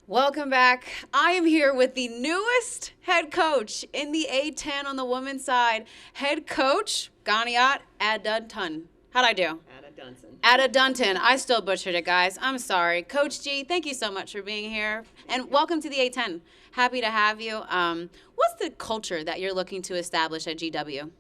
Welcome back. I am here with the newest head coach in the A10 on the women's side, head coach Ganiat Adunton. How'd I do? Ada Dunson. Ada Dunton. I still butchered it, guys. I'm sorry. Coach G, thank you so much for being here. And welcome to the A10. Happy to have you. What's the culture that you're looking to establish at GW?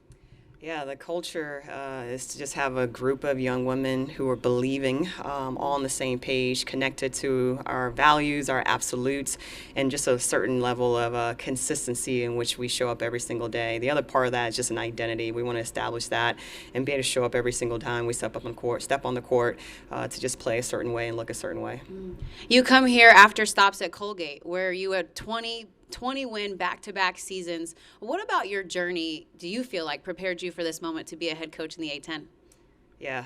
Yeah, the culture is to just have a group of young women who are believing, all on the same page, connected to our values, our absolutes, and just a certain level of consistency in which we show up every single day. The other part of that is just an identity. We want to establish that and be able to show up every single time we step on the court to just play a certain way and look a certain way. You come here after stops at Colgate, where you had 20 win back-to-back seasons. What about your journey do you feel like prepared you for this moment to be a head coach in the A10? Yeah,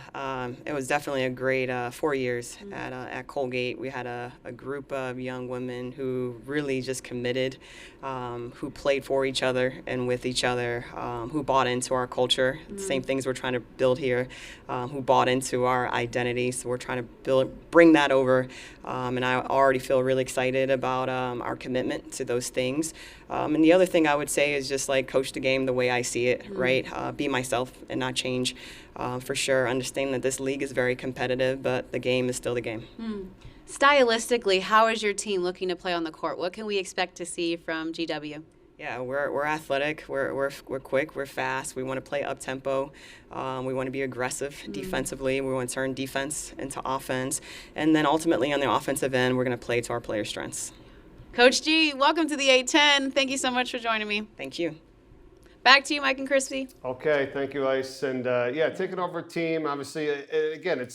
it was definitely a great 4 years at Colgate. We had a group of young women who really just committed, who played for each other and with each other, who bought into our culture. Same things we're trying to build here, who bought into our identity. So we're trying to bring that over. And I already feel really excited about our commitment to those things. And the other thing I would say is just like coach the game the way I see it, right? Be myself and not change. For sure, understanding that this league is very competitive, but the game is still the game. Stylistically, how is your team looking to play on the court? What can we expect to see from GW? Yeah, we're athletic, we're quick, we're fast. We want to play up tempo. We want to be aggressive defensively. We want to turn defense into offense, and then ultimately on the offensive end, we're going to play to our players' strengths. Coach G, welcome to the A10. Thank you so much for joining me. Thank you. Back to you, Mike and Crispy. Okay, thank you, Ice. And taking over a team, obviously, again,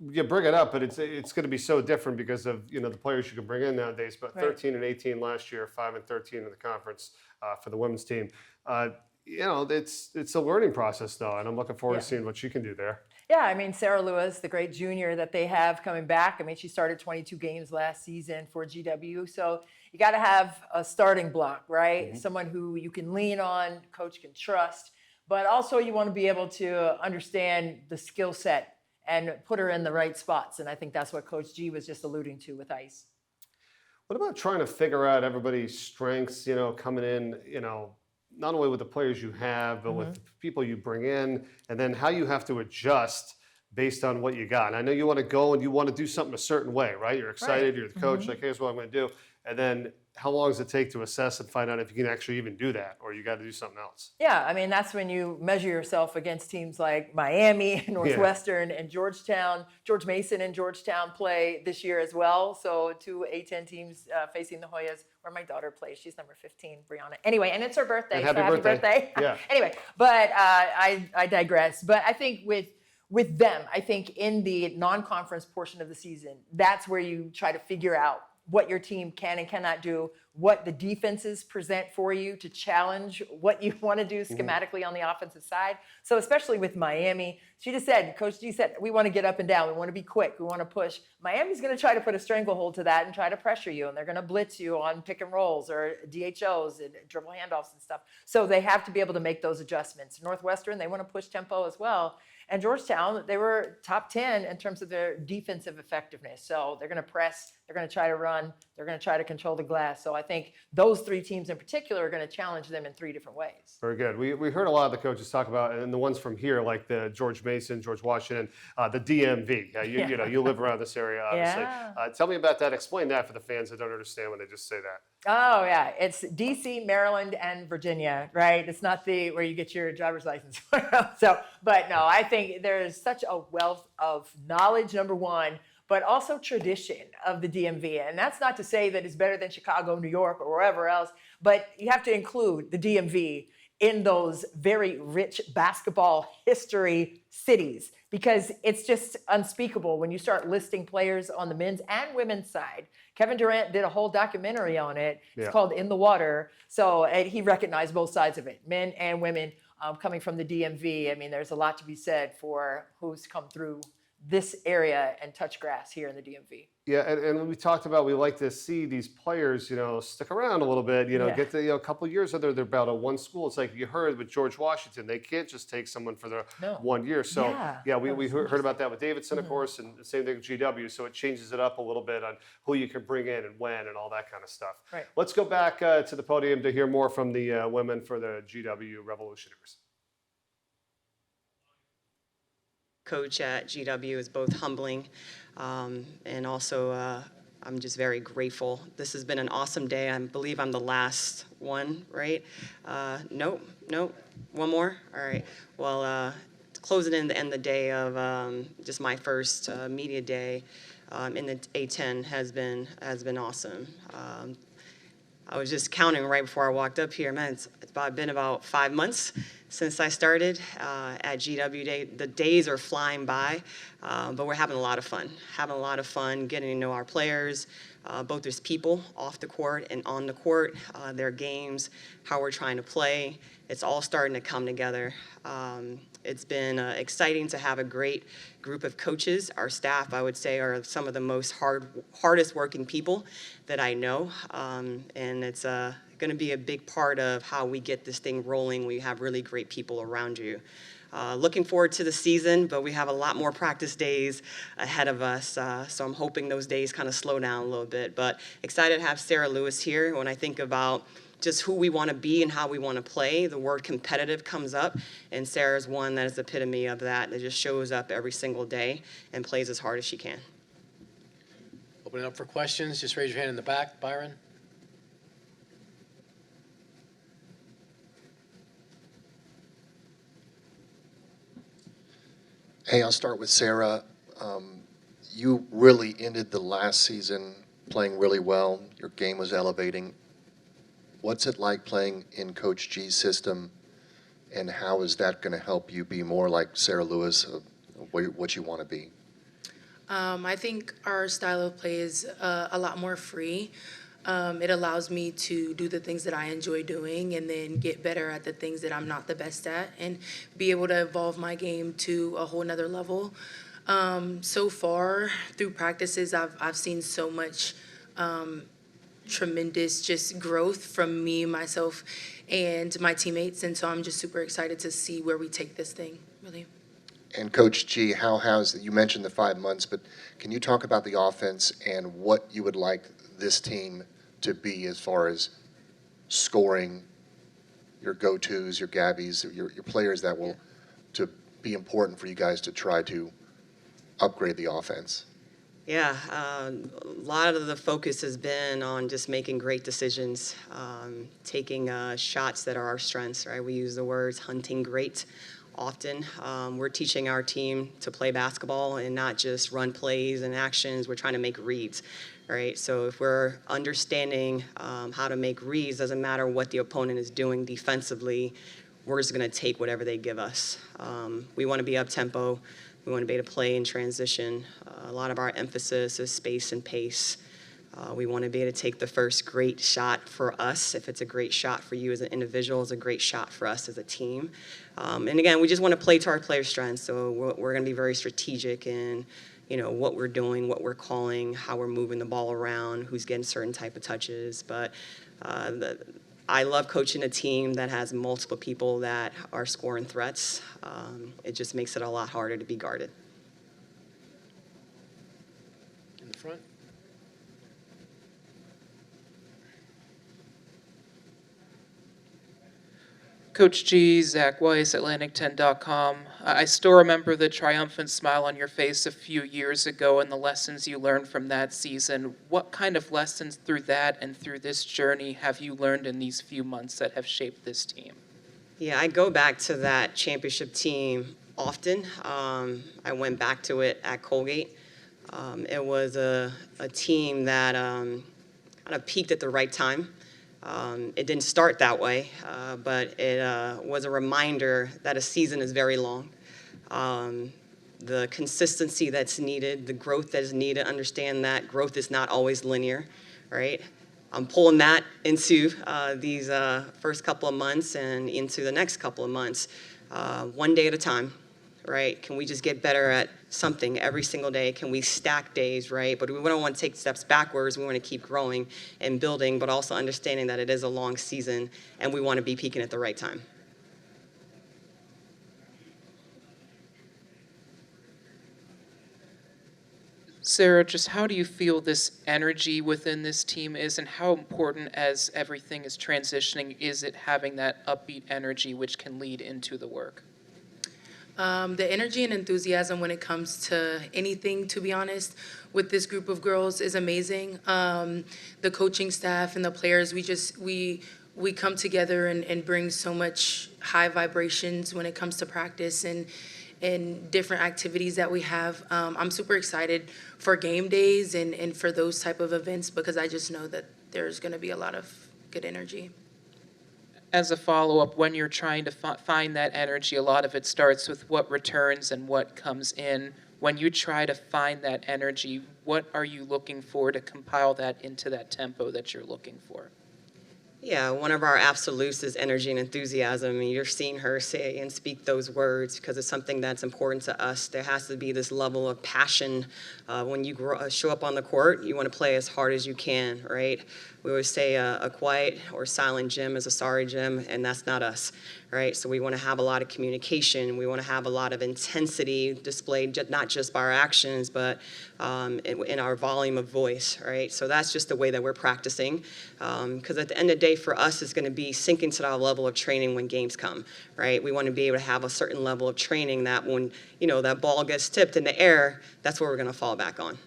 you bring it up, but it's going to be so different because of the players you can bring in nowadays. But 13 and 18 last year, 5 and 13 in the conference for the women's team. It's a learning process though, and I'm looking forward to seeing what you can do there. Yeah, I mean, Sarah Lewis, the great junior that they have coming back. I mean, she started 22 games last season for GW. So you got to have a starting block, right? Someone who you can lean on, coach can trust, but also you want to be able to understand the skill set and put her in the right spots. And I think that's what Coach G was just alluding to with Ice. What about trying to figure out everybody's strengths, coming in, not only with the players you have, but with the people you bring in, and then how you have to adjust based on what you got. And I know you want to go and you want to do something a certain way, right? You're excited, you're the coach, like, here's what I'm going to do. And then how long does it take to assess and find out if you can actually even do that, or you got to do something else? Yeah, I mean, that's when you measure yourself against teams like Miami, Northwestern, and Georgetown. George Mason and Georgetown play this year as well. So 2 A10 teams facing the Hoyas, where my daughter plays. She's number 15, Brianna. Anyway, and it's her birthday. And happy so birthday. Yeah. Anyway, but I digress. But I think with them, I think in the non-conference portion of the season, that's where you try to figure out what your team can and cannot do, what the defenses present for you to challenge what you want to do schematically on the offensive side. So especially with Miami, she just said, Coach G said, we want to get up and down. We want to be quick. We want to push. Miami's going to try to put a stranglehold to that and try to pressure you. And they're going to blitz you on pick and rolls or DHOs and dribble handoffs and stuff. So they have to be able to make those adjustments. Northwestern, they want to push tempo as well. And Georgetown, they were top 10 in terms of their defensive effectiveness. So they're going to press, they're going to try to run, they're going to try to control the glass. So I think those 3 teams in particular are going to challenge them in 3 different ways. Very good. We heard a lot of the coaches talk about, and the ones from here, like the George Mason, George Washington, the DMV. You live around this area, obviously. Yeah. Tell me about that. Explain that for the fans that don't understand when they just say that. Oh, yeah. It's D.C., Maryland, and Virginia, right? It's not where you get your driver's license. But no, I think there's such a wealth of knowledge, number one, but also tradition of the DMV. And that's not to say that it's better than Chicago, New York, or wherever else, but you have to include the DMV in those very rich basketball history cities, because it's just unspeakable when you start listing players on the men's and women's side. Kevin Durant did a whole documentary on it. It's called In the Water. So he recognized both sides of it, men and women coming from the DMV. I mean, there's a lot to be said for who's come through this area and touch grass here in the DMV. Yeah, and we talked about we like to see these players, stick around a little bit, Yeah. get the a couple of years under their belt at one school. It's like you heard with George Washington, they can't just take someone for the No. 1 year. So Yeah, yeah, that we was heard about interesting. that with Davidson, of course, and the same thing with GW. So it changes it up a little bit on who you can bring in and when and all that kind of stuff. Right. Let's go back to the podium to hear more from the women for the GW Revolutionaries. Coach at GW is both humbling and also I'm just very grateful. This has been an awesome day. I believe I'm the last one, right? Nope, one more? All right. Well, closing in the end of the day of just my first media day in the A10 has been awesome. I was just counting right before I walked up here. Man, it's been about 5 months since I started at GW Day. The days are flying by, but we're having a lot of fun. Getting to know our players, both as people off the court and on the court, their games, how we're trying to play. It's all starting to come together. It's been exciting to have a great group of coaches. Our staff, I would say, are some of the most hardest working people that I know, and it's going to be a big part of how we get this thing rolling. We have really great people around you. Looking forward to the season, but we have a lot more practice days ahead of us, so I'm hoping those days kind of slow down a little bit. But excited to have Sarah Lewis here. When I think about just who we want to be and how we want to play, the word competitive comes up, and Sarah's one that is the epitome of that just shows up every single day and plays as hard as she can. Opening up for questions, just raise your hand in the back. Byron? Hey, I'll start with Sarah. You really ended the last season playing really well. Your game was elevating. What's it like playing in Coach G's system, and how is that going to help you be more like Sarah Lewis, what you want to be? I think our style of play is a lot more free. It allows me to do the things that I enjoy doing and then get better at the things that I'm not the best at and be able to evolve my game to a whole nother level. So far, through practices, I've seen so much tremendous just growth from me, myself, and my teammates, and so I'm just super excited to see where we take this thing, really. And Coach G, how has, you mentioned the 5 months, but can you talk about the offense and what you would like this team to be as far as scoring, your go-tos, your Gabbies, your players that will to be important for you guys to try to upgrade the offense? Yeah, a lot of the focus has been on just making great decisions, taking shots that are our strengths, right? We use the words hunting great often. We're teaching our team to play basketball and not just run plays and actions. We're trying to make reads, right? So if we're understanding how to make reads, doesn't matter what the opponent is doing defensively, we're just going to take whatever they give us. We want to be up-tempo. We want to be able to play in transition. A lot of our emphasis is space and pace. We want to be able to take the first great shot for us. If it's a great shot for you as an individual, it's a great shot for us as a team. And again, we just want to play to our players' strengths. So we're going to be very strategic in, what we're doing, what we're calling, how we're moving the ball around, who's getting certain type of touches. But I love coaching a team that has multiple people that are scoring threats. It just makes it a lot harder to be guarded. In the front? Coach G, Zach Weiss, Atlantic10.com. I still remember the triumphant smile on your face a few years ago and the lessons you learned from that season. What kind of lessons through that and through this journey have you learned in these few months that have shaped this team? Yeah, I go back to that championship team often. I went back to it at Colgate. It was a team that kind of peaked at the right time. It didn't start that way, but it was a reminder that a season is very long. The consistency that's needed, the growth that is needed, understand that growth is not always linear, right? I'm pulling that into these first couple of months and into the next couple of months, one day at a time, right? Can we just get better at something every single day? Can we stack days, right? But we don't want to take steps backwards. We want to keep growing and building, but also understanding that it is a long season and we want to be peaking at the right time. Sarah, just how do you feel this energy within this team is, and how important, as everything is transitioning, is it having that upbeat energy which can lead into the work? The energy and enthusiasm when it comes to anything, to be honest, with this group of girls is amazing. The coaching staff and the players, we come together and bring so much high vibrations when it comes to practice and different activities that we have. I'm super excited for game days and for those type of events because I just know that there's going to be a lot of good energy. As a follow-up, when you're trying to find that energy, a lot of it starts with what returns and what comes in. When you try to find that energy, what are you looking for to compile that into that tempo that you're looking for? Yeah, one of our absolutes is energy and enthusiasm. I mean, you're seeing her say and speak those words because it's something that's important to us. There has to be this level of passion. When you show up on the court, you want to play as hard as you can, right? We always say a quiet or silent gym is a sorry gym, and that's not us, right? So we want to have a lot of communication. We want to have a lot of intensity displayed, not just by our actions, but in our volume of voice, right? So that's just the way that we're practicing. Because at the end of the day, for us, it's going to be sinking to that level of training when games come, right? We want to be able to have a certain level of training that when, that ball gets tipped in the air, that's where we're going to fall back on.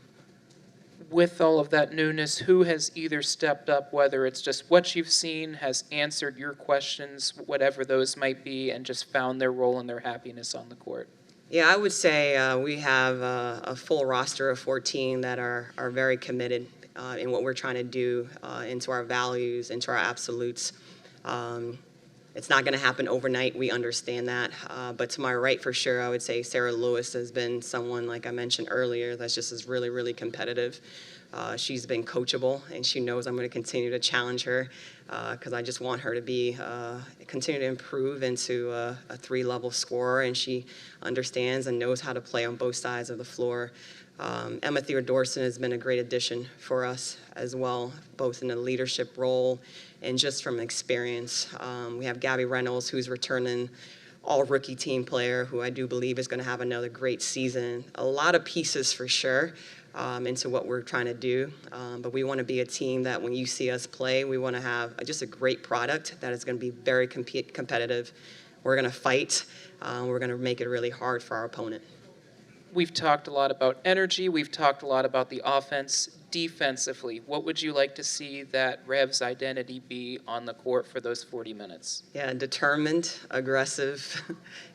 With all of that newness, who has either stepped up, whether it's just what you've seen, has answered your questions, whatever those might be, and just found their role and their happiness on the court? Yeah, I would say we have a full roster of 14 that are very committed in what we're trying to do, into our values, into our absolutes. It's not going to happen overnight. We understand that. But to my right, for sure, I would say Sarah Lewis has been someone, like I mentioned earlier, that's just is really, really competitive. She's been coachable, and she knows I'm going to continue to challenge her because I just want her to be continue to improve into a 3-level scorer, and she understands and knows how to play on both sides of the floor. Emma Theodorson has been a great addition for us as well, both in a leadership role and just from experience. We have Gabby Reynolds, who's returning all-rookie team player, who I do believe is going to have another great season. A lot of pieces for sure into what we're trying to do, but we want to be a team that when you see us play, we want to have just a great product that is going to be very competitive. We're going to fight. We're going to make it really hard for our opponent. We've talked a lot about energy. We've talked a lot about the offense. Defensively, what would you like to see that Rev's identity be on the court for those 40 minutes? Yeah, determined, aggressive,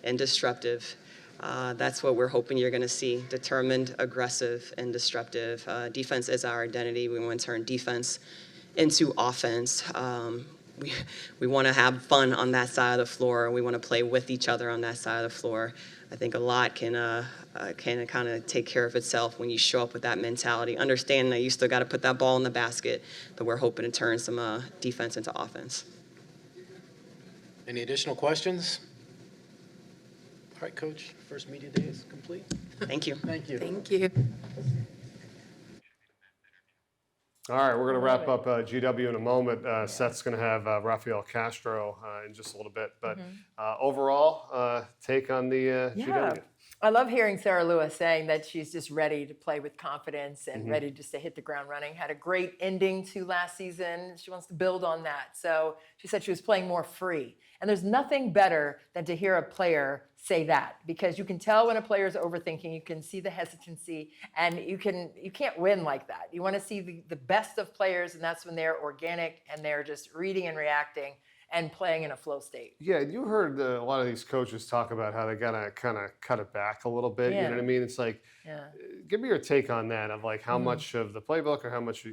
and disruptive. That's what we're hoping you're going to see. Determined, aggressive, and disruptive. Defense is our identity. We want to turn defense into offense. We want to have fun on that side of the floor. We want to play with each other on that side of the floor. I think a lot can kind of take care of itself when you show up with that mentality. Understanding that you still got to put that ball in the basket, but we're hoping to turn some defense into offense. Any additional questions? All right, Coach, first media day is complete. Thank you. Thank you. Thank you. All right, we're going to wrap up GW in a moment. Seth's going to have Rafael Castro in just a little bit. But overall, take on the GW. I love hearing Sarah Lewis saying that she's just ready to play with confidence and ready just to hit the ground running. Had a great ending to last season. She wants to build on that. So she said she was playing more free. And there's nothing better than to hear a player say that, because you can tell when a player is overthinking. You can see the hesitancy, and you can't win like that. You want to see the best of players, and that's when they're organic and they're just reading and reacting and playing in a flow state. Yeah, you heard a lot of these coaches talk about how they gotta kind of cut it back a little bit. You know what I mean? It's like, give me your take on that, of like how much of the playbook or how much,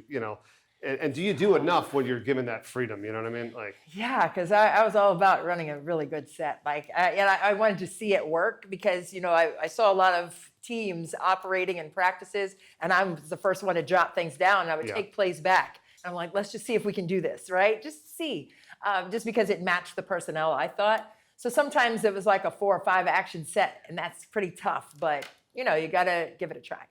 and do you do enough when you're given that freedom? You know what I mean? Like, yeah, because I was all about running a really good set. Like, and I wanted to see it work because, I saw a lot of teams operating in practices, and I was the first one to jot things down, and I would take plays back. And I'm like, let's just see if we can do this, right? Just see. Just because it matched the personnel, I thought. So sometimes it was like a 4 or 5 action set, and that's pretty tough, but you got to give it a try.